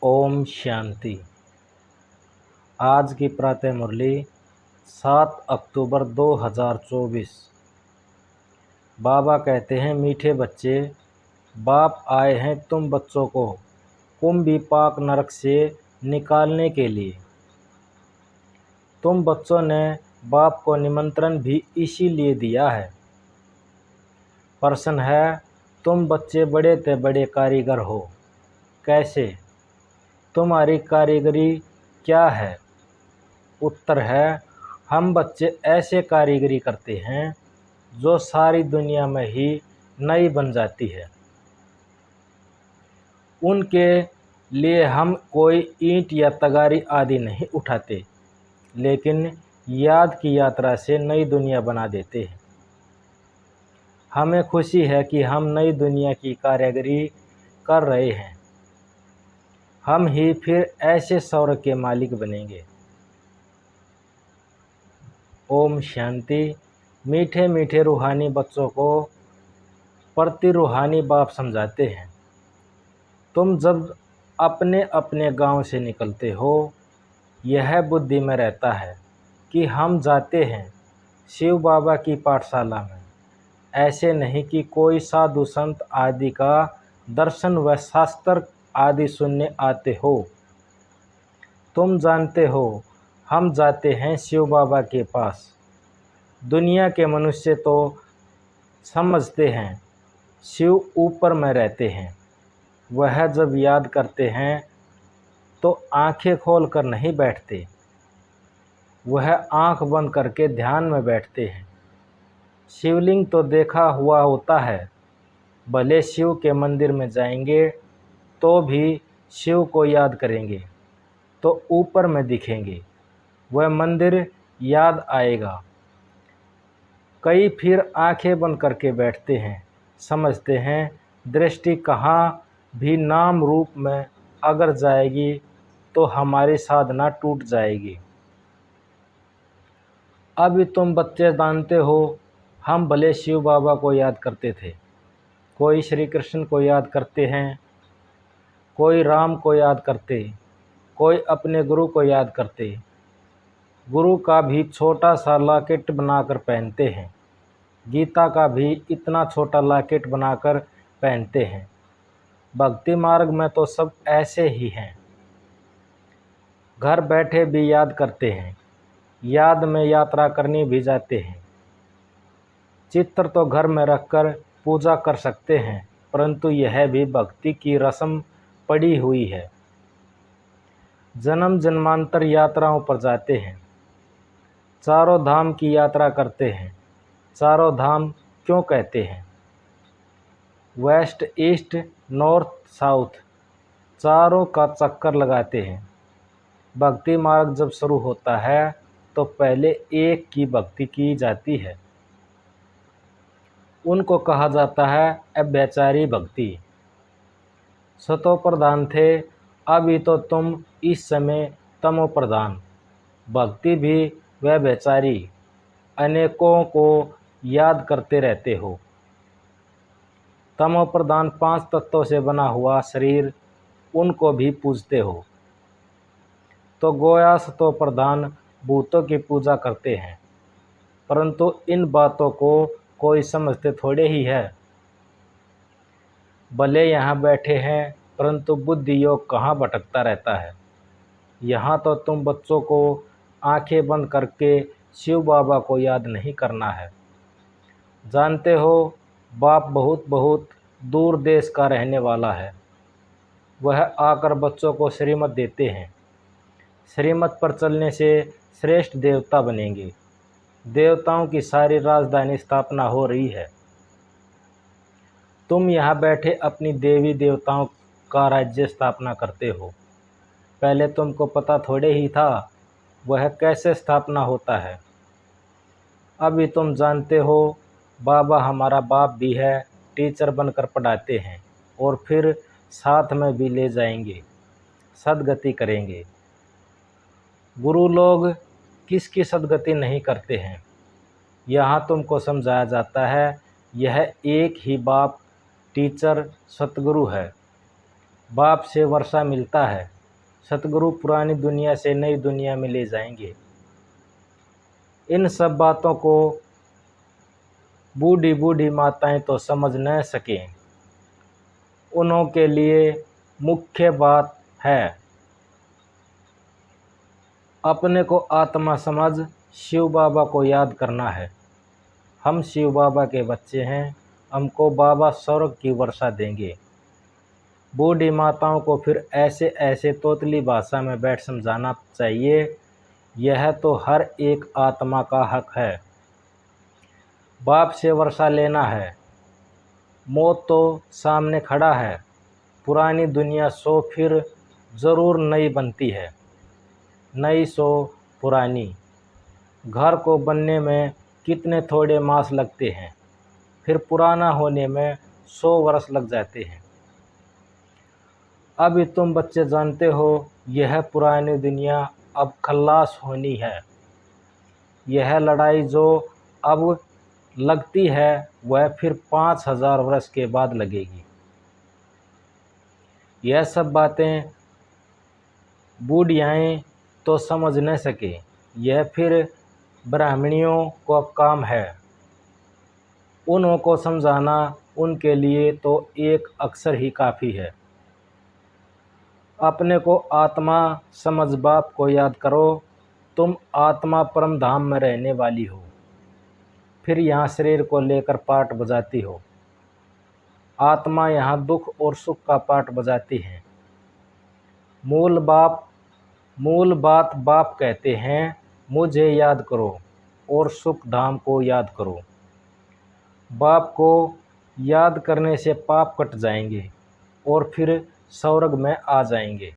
ओम शांति। आज की प्रातः मुरली 7 अक्टूबर 2024। बाबा कहते हैं, मीठे बच्चे, बाप आए हैं तुम बच्चों को कुंभी पाक नरक से निकालने के लिए। तुम बच्चों ने बाप को निमंत्रण भी इसीलिए दिया है। प्रश्न है, तुम बच्चे बड़े ते बड़े कारीगर हो, कैसे? तुम्हारी कारीगरी क्या है? उत्तर है, हम बच्चे ऐसे कारीगरी करते हैं जो सारी दुनिया में ही नई बन जाती है। उनके लिए हम कोई ईंट या तगारी आदि नहीं उठाते, लेकिन याद की यात्रा से नई दुनिया बना देते हैं। हमें खुशी है कि हम नई दुनिया की कारीगरी कर रहे हैं। हम ही फिर ऐसे स्वर्ग के मालिक बनेंगे। ओम शांति। मीठे मीठे रूहानी बच्चों को प्रति रूहानी बाप समझाते हैं, तुम जब अपने अपने गांव से निकलते हो, यह बुद्धि में रहता है कि हम जाते हैं शिव बाबा की पाठशाला में। ऐसे नहीं कि कोई साधु संत आदि का दर्शन व शास्त्र आदि सुनने आते हो। तुम जानते हो, हम जाते हैं शिव बाबा के पास। दुनिया के मनुष्य तो समझते हैं शिव ऊपर में रहते हैं। वह जब याद करते हैं तो आंखें खोल कर नहीं बैठते, वह आंख बंद करके ध्यान में बैठते हैं। शिवलिंग तो देखा हुआ होता है, भले शिव के मंदिर में जाएंगे तो भी शिव को याद करेंगे तो ऊपर में दिखेंगे, वह मंदिर याद आएगा। कई फिर आंखें बंद करके बैठते हैं, समझते हैं दृष्टि कहाँ भी नाम रूप में अगर जाएगी तो हमारी साधना टूट जाएगी। अभी तुम बच्चे जानते हो, हम भले शिव बाबा को याद करते थे, कोई श्री कृष्ण को याद करते हैं, कोई राम को याद करते, कोई अपने गुरु को याद करते। गुरु का भी छोटा सा लॉकेट बनाकर पहनते हैं, गीता का भी इतना छोटा लॉकेट बनाकर पहनते हैं। भक्ति मार्ग में तो सब ऐसे ही हैं। घर बैठे भी याद करते हैं, याद में यात्रा करनी भी जाते हैं। चित्र तो घर में रखकर पूजा कर सकते हैं, परंतु यह भी भक्ति की रस्म पड़ी हुई है। जन्म जन्मांतर यात्राओं पर जाते हैं, चारों धाम की यात्रा करते हैं। चारों धाम क्यों कहते हैं? वेस्ट ईस्ट नॉर्थ साउथ चारों का चक्कर लगाते हैं। भक्ति मार्ग जब शुरू होता है तो पहले एक की भक्ति की जाती है, उनको कहा जाता है अभ्याचारी भक्ति। सतो प्रधान थे, अभी तो तुम इस समय तमो प्रधान। भक्ति भी वह बेचारी, अनेकों को याद करते रहते हो। तमो प्रधान 5 तत्वों से बना हुआ शरीर, उनको भी पूजते हो। तो गोया सतो प्रधान भूतों की पूजा करते हैं, परंतु इन बातों को कोई समझते थोड़े ही है। भले यहाँ बैठे हैं, परंतु बुद्धि योग कहाँ भटकता रहता है। यहाँ तो तुम बच्चों को आंखें बंद करके शिव बाबा को याद नहीं करना है। जानते हो, बाप बहुत बहुत दूर देश का रहने वाला है। वह आकर बच्चों को श्रीमत देते हैं। श्रीमत पर चलने से श्रेष्ठ देवता बनेंगे। देवताओं की सारी राजधानी स्थापना हो रही है। तुम यहाँ बैठे अपनी देवी देवताओं का राज्य स्थापना करते हो। पहले तुमको पता थोड़े ही था वह कैसे स्थापना होता है। अभी तुम जानते हो, बाबा हमारा बाप भी है, टीचर बनकर पढ़ाते हैं और फिर साथ में भी ले जाएंगे, सद्गति करेंगे। गुरु लोग किसकी सद्गति नहीं करते हैं। यहाँ तुमको समझाया जाता है, यह एक ही बाप टीचर सतगुरु है। बाप से वर्षा मिलता है, सतगुरु पुरानी दुनिया से नई दुनिया में ले जाएंगे। इन सब बातों को बूढ़ी बूढ़ी माताएं तो समझ न सकें। उन्हों के लिए मुख्य बात है अपने को आत्मा समझ शिव बाबा को याद करना है। हम शिव बाबा के बच्चे हैं, हमको बाबा स्वर्ग की वर्षा देंगे। बूढ़ी माताओं को फिर ऐसे ऐसे तोतली भाषा में बैठ समझाना चाहिए। यह तो हर एक आत्मा का हक है। बाप से वर्षा लेना है। मौत तो सामने खड़ा है। पुरानी दुनिया सो फिर ज़रूर नई बनती है, नई सो पुरानी। घर को बनने में कितने थोड़े मास लगते हैं, फिर पुराना होने में 100 वर्ष लग जाते हैं। अभी तुम बच्चे जानते हो यह पुरानी दुनिया अब खल्लास होनी है। यह लड़ाई जो अब लगती है वह फिर 5000 वर्ष के बाद लगेगी। यह सब बातें बूढ़ियाएँ तो समझ न सके, यह फिर ब्राह्मणियों का काम है। उन्हों को समझाना उनके लिए तो एक अक्षर ही काफ़ी है। अपने को आत्मा समझ बाप को याद करो। तुम आत्मा परम धाम में रहने वाली हो, फिर यहाँ शरीर को लेकर पाठ बजाती हो। आत्मा यहाँ दुख और सुख का पाठ बजाती है। मूल बात बाप कहते हैं, मुझे याद करो और सुख धाम को याद करो। बाप को याद करने से पाप कट जाएंगे और फिर स्वर्ग में आ जाएंगे।